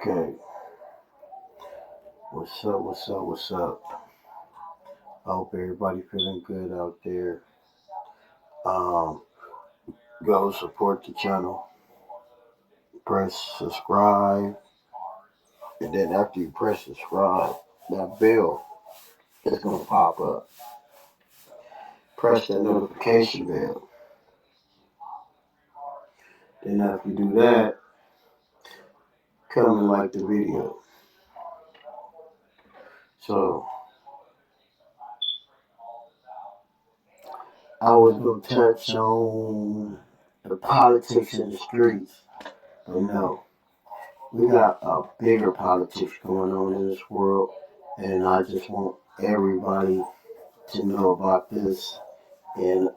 Okay, what's up, what's up, what's up? I hope everybody feeling good out there. Um, Go support the channel, press subscribe, and then after you press subscribe, that bell is gonna pop up. Press that notification bell. Then after you do that, come and like the video. So I was gonna touch on the politics in the streets, but no. We got a bigger politics going on in this world, and I just want everybody to know about this. And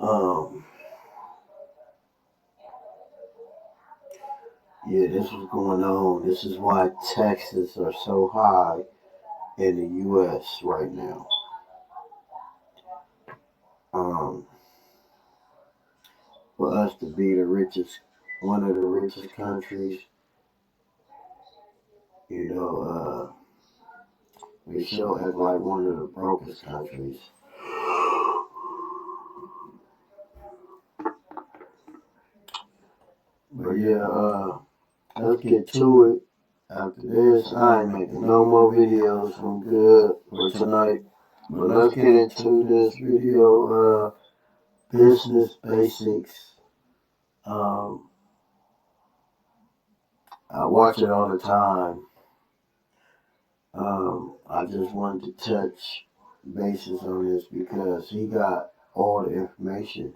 yeah, this is going on. This is why taxes are so high in the U.S. right now. Um, for us to be one of the richest countries, you know, we still act like one of the brokest countries. But yeah, let's get to it. After this, I ain't making no more videos. I'm good for tonight. But let's get into this video. Business basics. Um, I watch it all the time. I just wanted to touch bases on this because he got all the information.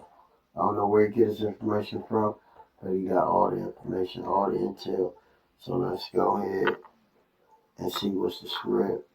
I don't know where he gets his information from, but he got all the information, all the intel. So let's go ahead and see what's the script.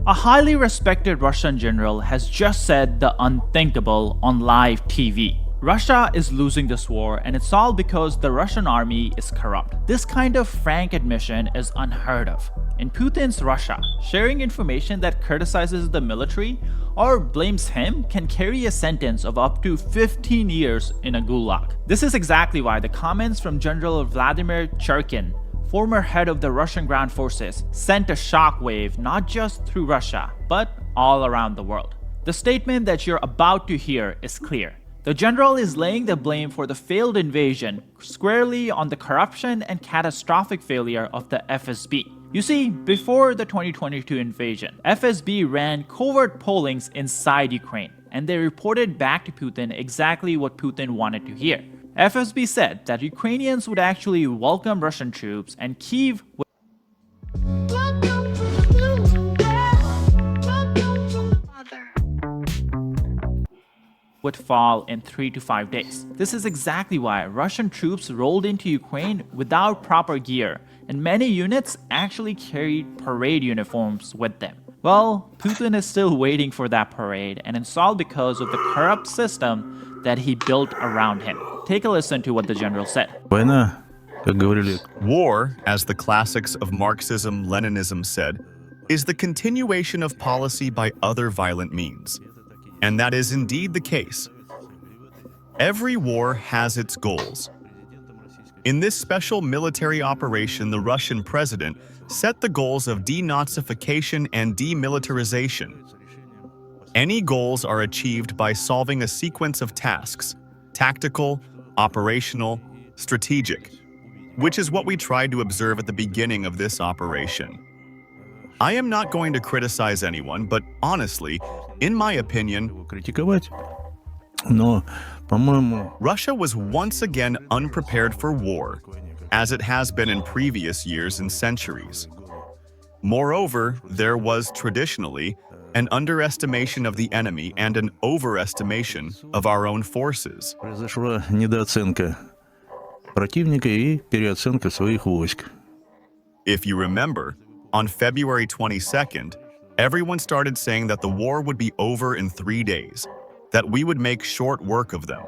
A highly respected Russian general has just said the unthinkable on live TV. Russia is losing this war, and it's all because the Russian army is corrupt. This kind of frank admission is unheard of. In Putin's Russia, sharing information that criticizes the military or blames him can carry a sentence of up to 15 years in a gulag. This is exactly why the comments from General Vladimir Putin, former head of the Russian ground forces, sent a shockwave not just through Russia, but all around the world. The statement that you're about to hear is clear. The general is laying the blame for the failed invasion squarely on the corruption and catastrophic failure of the FSB. You see, before the 2022 invasion, FSB ran covert pollings inside Ukraine, and they reported back to Putin exactly what Putin wanted to hear. FSB said that Ukrainians would actually welcome Russian troops and Kyiv would fall in 3 to 5 days. This is exactly why Russian troops rolled into Ukraine without proper gear, and many units actually carried parade uniforms with them. Well, Putin is still waiting for that parade, and it's all because of the corrupt system that he built around him. Take a listen to what the general said. War, as the classics of Marxism-Leninism said, is the continuation of policy by other violent means. And that is indeed the case. Every war has its goals. In this special military operation, the Russian president set the goals of denazification and demilitarization. Any goals are achieved by solving a sequence of tasks: tactical, operational, strategic, which is what we tried to observe at the beginning of this operation. I am not going to criticize anyone, but honestly, in my opinion, Russia was once again unprepared for war, as it has been in previous years and centuries. Moreover, there was traditionally an underestimation of the enemy and an overestimation of our own forces. Произошла недооценка противника и переоценка своих войск. If you remember, on February 22nd, everyone started saying that the war would be over in 3 days, that we would make short work of them.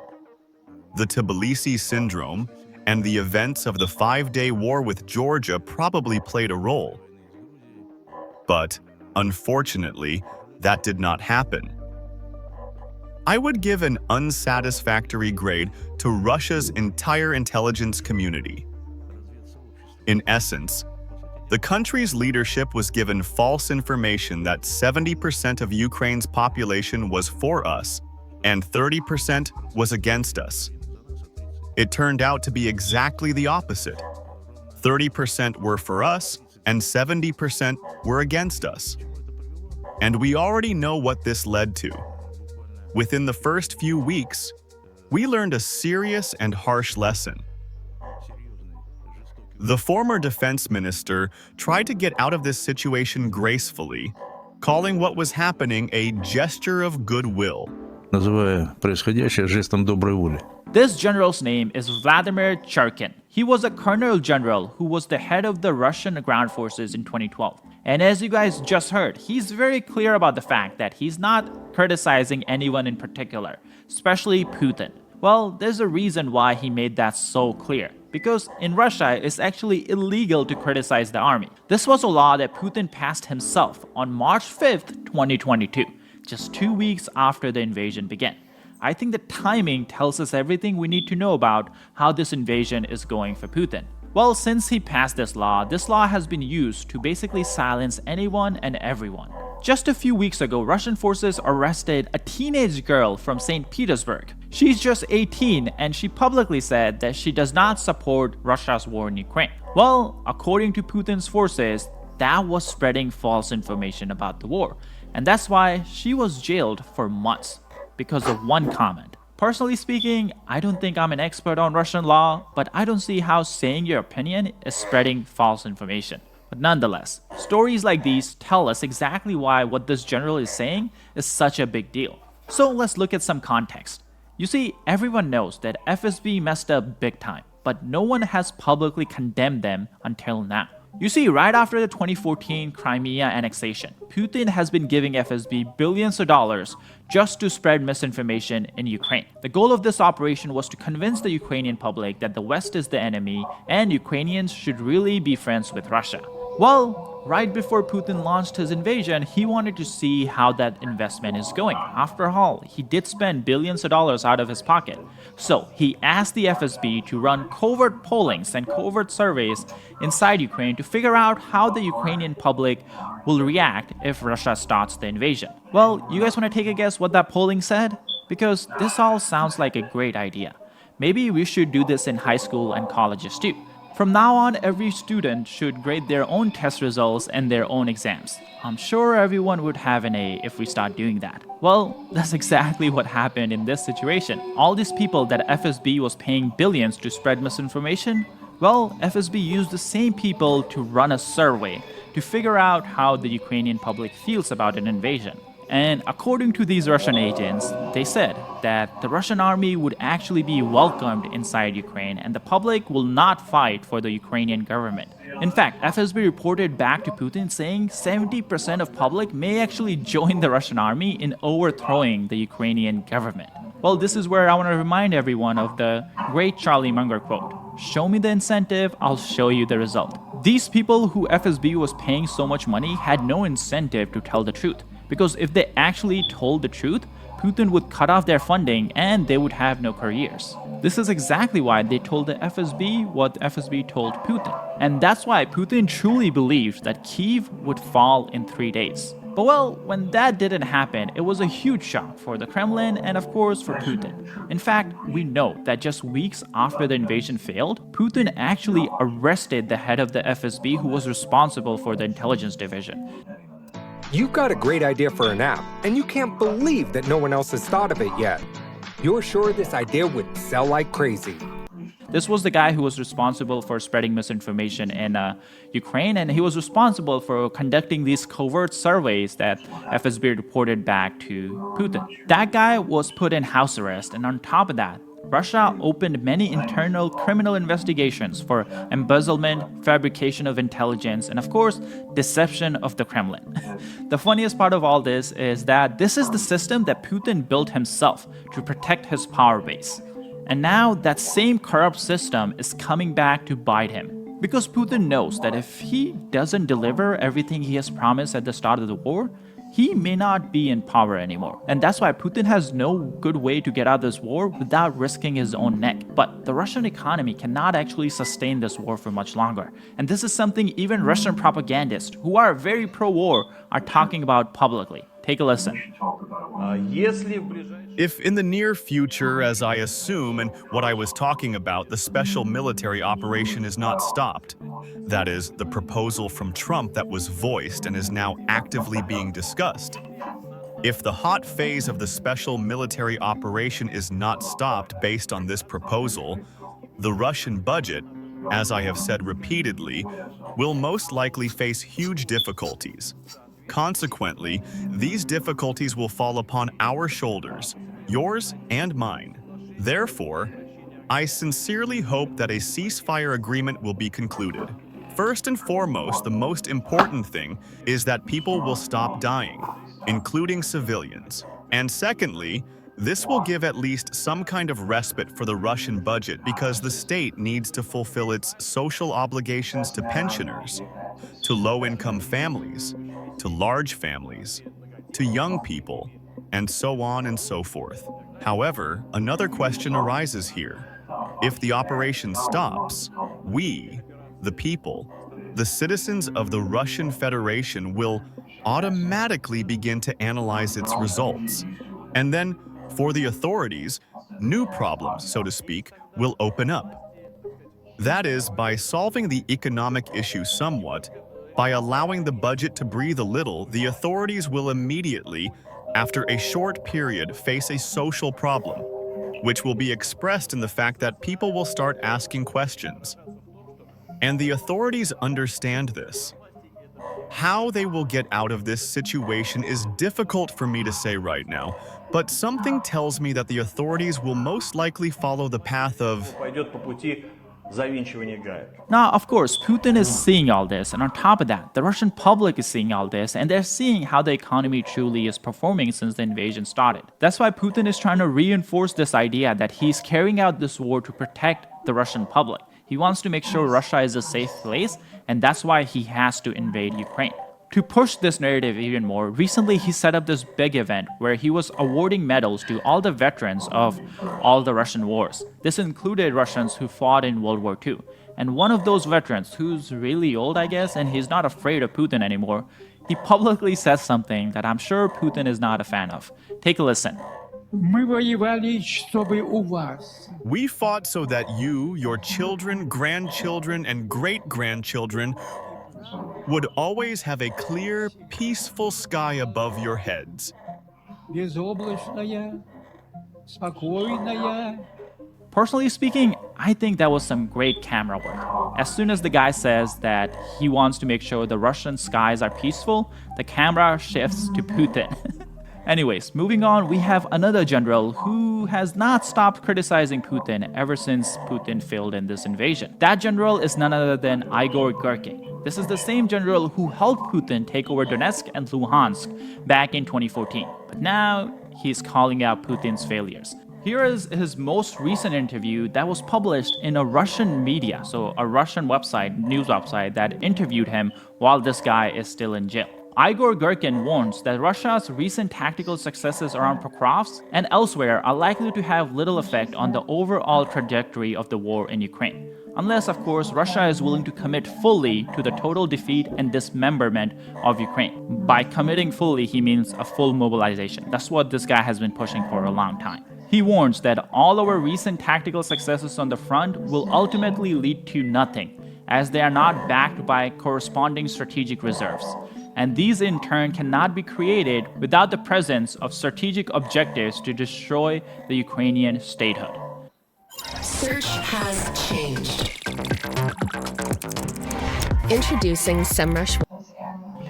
The Tbilisi syndrome and the events of the 5-day war with Georgia probably played a role. But, unfortunately, that did not happen. I would give an unsatisfactory grade to Russia's entire intelligence community. In essence, the country's leadership was given false information that 70% of Ukraine's population was for us and 30% was against us. It turned out to be exactly the opposite. 30% were for us and 70% were against us. And we already know what this led to. Within the first few weeks, we learned a serious and harsh lesson. The former defense minister tried to get out of this situation gracefully, calling what was happening a gesture of goodwill. называя происходящее жестом доброй воли. This general's name is Vladimir Putin. He was a colonel general who was the head of the Russian ground forces in 2012. And as you guys just heard, he's very clear about the fact that he's not criticizing anyone in particular, especially Putin. Well, there's a reason why he made that so clear. Because in Russia, it's actually illegal to criticize the army. This was a law that Putin passed himself on March 5th, 2022, just 2 weeks after the invasion began. I think the timing tells us everything we need to know about how this invasion is going for Putin. Well, since he passed this law has been used to basically silence anyone and everyone. Just a few weeks ago, Russian forces arrested a teenage girl from St. Petersburg. She's just 18 and she publicly said that she does not support Russia's war in Ukraine. Well, according to Putin's forces, that was spreading false information about the war. And that's why she was jailed for months because of one comment. Personally speaking, I don't think I'm an expert on Russian law, but I don't see how saying your opinion is spreading false information. But nonetheless, stories like these tell us exactly why what this general is saying is such a big deal. So let's look at some context. You see, everyone knows that FSB messed up big time, but no one has publicly condemned them until now. You see, right after the 2014 Crimea annexation, Putin has been giving FSB billions of dollars just to spread misinformation in Ukraine. The goal of this operation was to convince the Ukrainian public that the West is the enemy and Ukrainians should really be friends with Russia. Well, right before Putin launched his invasion, he wanted to see how that investment is going. After all, he did spend billions of dollars out of his pocket. So he asked the FSB to run covert pollings and covert surveys inside Ukraine to figure out how the Ukrainian public will react if Russia starts the invasion. Well, you guys want to take a guess what that polling said? Because this all sounds like a great idea. Maybe we should do this in high school and colleges too. From now on, every student should grade their own test results and their own exams. I'm sure everyone would have an A if we start doing that. Well, that's exactly what happened in this situation. All these people that FSB was paying billions to spread misinformation, well, FSB used the same people to run a survey to figure out how the Ukrainian public feels about an invasion. And according to these Russian agents, they said that the Russian army would actually be welcomed inside Ukraine and the public will not fight for the Ukrainian government. In fact, FSB reported back to Putin saying 70% of public may actually join the Russian army in overthrowing the Ukrainian government. Well, this is where I want to remind everyone of the great Charlie Munger quote, "Show me the incentive, I'll show you the result." These people who FSB was paying so much money had no incentive to tell the truth. Because if they actually told the truth, Putin would cut off their funding and they would have no careers. This is exactly why they told the FSB what FSB told Putin. And that's why Putin truly believed that Kyiv would fall in 3 days. But well, when that didn't happen, it was a huge shock for the Kremlin and of course for Putin. In fact, we know that just weeks after the invasion failed, Putin actually arrested the head of the FSB who was responsible for the intelligence division. You've got a great idea for an app, and you can't believe that no one else has thought of it yet. You're sure this idea would sell like crazy. This was the guy who was responsible for spreading misinformation in Ukraine, and he was responsible for conducting these covert surveys that FSB reported back to Putin. That guy was put in house arrest, and on top of that, Russia opened many internal criminal investigations for embezzlement, fabrication of intelligence, and of course, deception of the Kremlin. The funniest part of all this is that this is the system that Putin built himself to protect his power base. And now that same corrupt system is coming back to bite him. Because Putin knows that if he doesn't deliver everything he has promised at the start of the war, he may not be in power anymore. And that's why Putin has no good way to get out of this war without risking his own neck. But the Russian economy cannot actually sustain this war for much longer. And this is something even Russian propagandists, who are very pro-war, are talking about publicly. Take a listen. If in the near future, as I assume and what I was talking about, the special military operation is not stopped, that is, the proposal from Trump that was voiced and is now actively being discussed, if the hot phase of the special military operation is not stopped based on this proposal, the Russian budget, as I have said repeatedly, will most likely face huge difficulties. Consequently, these difficulties will fall upon our shoulders, yours and mine. Therefore, I sincerely hope that a ceasefire agreement will be concluded. First and foremost, the most important thing is that people will stop dying, including civilians. And secondly, this will give at least some kind of respite for the Russian budget because the state needs to fulfill its social obligations to pensioners, to low-income families, to large families, to young people, and so on and so forth. However, another question arises here. If the operation stops, we, the people, the citizens of the Russian Federation will automatically begin to analyze its results. And then, for the authorities, new problems, so to speak, will open up. That is, by solving the economic issue somewhat, by allowing the budget to breathe a little, the authorities will immediately, after a short period, face a social problem, which will be expressed in the fact that people will start asking questions. And the authorities understand this. How they will get out of this situation is difficult for me to say right now, but something tells me that the authorities will most likely follow the path of Now, of course, Putin is seeing all this, and on top of that, the Russian public is seeing all this, and they're seeing how the economy truly is performing since the invasion started. That's why Putin is trying to reinforce this idea that he's carrying out this war to protect the Russian public. He wants to make sure Russia is a safe place, and that's why he has to invade Ukraine. To push this narrative even more, recently he set up this big event where he was awarding medals to all the veterans of all the Russian wars. This included Russians who fought in World War II. And one of those veterans, who's really old, I guess, and he's not afraid of Putin anymore, he publicly says something that I'm sure Putin is not a fan of. Take a listen. We fought so that you, your children, grandchildren, and great-grandchildren would always have a clear, peaceful sky above your heads. Personally speaking, I think that was some great camera work. As soon as the guy says that he wants to make sure the Russian skies are peaceful, the camera shifts to Putin. Anyways, moving on, we have another general who has not stopped criticizing Putin ever since Putin failed in this invasion. That general is none other than Igor Girkin. This is the same general who helped Putin take over Donetsk and Luhansk back in 2014. But now, he's calling out Putin's failures. Here is his most recent interview that was published in a Russian media, so a Russian website, news website, that interviewed him while this guy is still in jail. Igor Girkin warns that Russia's recent tactical successes around Pokrovsk and elsewhere are likely to have little effect on the overall trajectory of the war in Ukraine. Unless, of course, Russia is willing to commit fully to the total defeat and dismemberment of Ukraine. By committing fully, he means a full mobilization. That's what this guy has been pushing for a long time. He warns that all our recent tactical successes on the front will ultimately lead to nothing, as they are not backed by corresponding strategic reserves. And these in turn cannot be created without the presence of strategic objectives to destroy the Ukrainian statehood. Search has changed. Introducing SEMrush.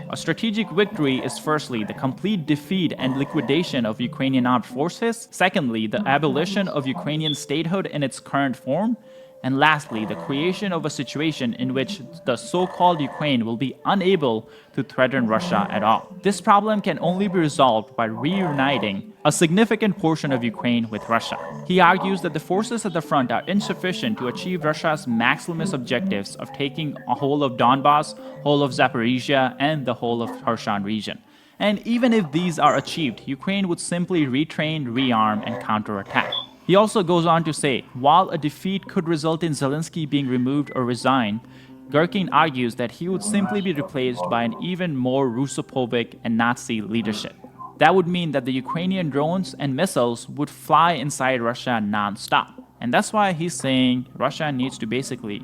A strategic victory is firstly the complete defeat and liquidation of Ukrainian armed forces, secondly the abolition of Ukrainian statehood in its current form, And lastly, the creation of a situation in which the so-called Ukraine will be unable to threaten Russia at all. This problem can only be resolved by reuniting a significant portion of Ukraine with Russia. He argues that the forces at the front are insufficient to achieve Russia's maximalist objectives of taking a whole of Donbass, whole of Zaporizhia, and the whole of Kherson region. And even if these are achieved, Ukraine would simply retrain, rearm, and counterattack. He also goes on to say, while a defeat could result in Zelensky being removed or resign, Gherkin argues that he would simply be replaced by an even more Russophobic and Nazi leadership. That would mean that the Ukrainian drones and missiles would fly inside Russia non-stop. And that's why he's saying Russia needs to basically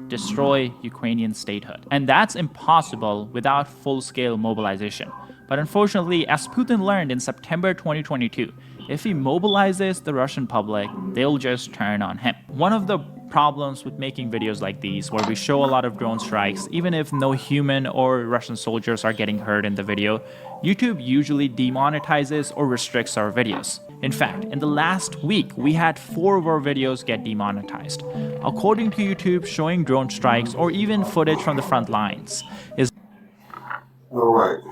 destroy Ukrainian statehood. And that's impossible without full-scale mobilization. But unfortunately, as Putin learned in September 2022, if he mobilizes the Russian public, they'll just turn on him. One of the problems with making videos like these, where we show a lot of drone strikes, even if no human or Russian soldiers are getting hurt in the video, YouTube usually demonetizes or restricts our videos. In fact, in the last week, we had 4 of our videos get demonetized. According to YouTube, showing drone strikes or even footage from the front lines is... Alright,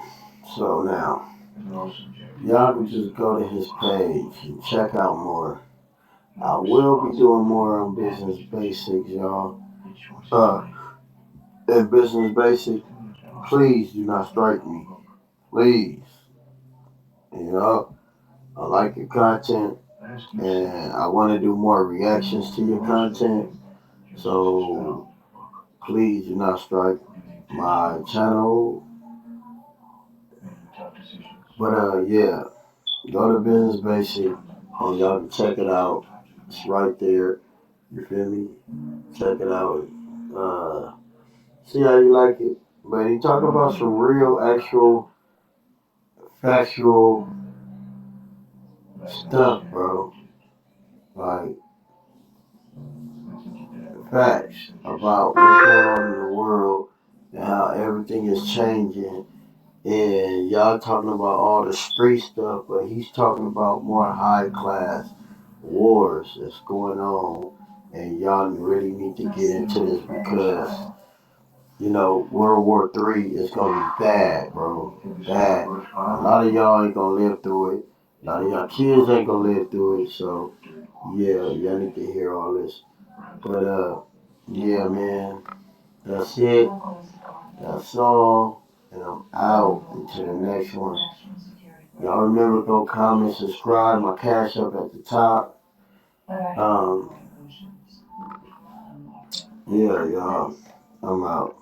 so now, y'all can just go to his page and check out more. I will be doing more on Business Basics, y'all. In Business Basics, please do not strike me. Please. You know, I like your content, and I want to do more reactions to your content. So, please do not strike my channel. But, yeah, go to Business Basics, and y'all can check it out. It's right there. You feel me? Check it out. See how you like it. But he talk about some real, actual, factual stuff, bro. Like, facts about what's going on in the world and how everything is changing. And y'all talking about all the street stuff, but he's talking about more high class wars that's going on. And y'all really need to get into this because, you know, World War III is gonna be bad, bro. Bad. A lot of y'all ain't gonna live through it. A lot of y'all kids ain't gonna live through it. So, yeah, y'all need to hear all this. But, yeah, man. That's it. That's all. And I'm out until the next one. Y'all remember, go comment, subscribe. My cash up at the top. Yeah, y'all. I'm out.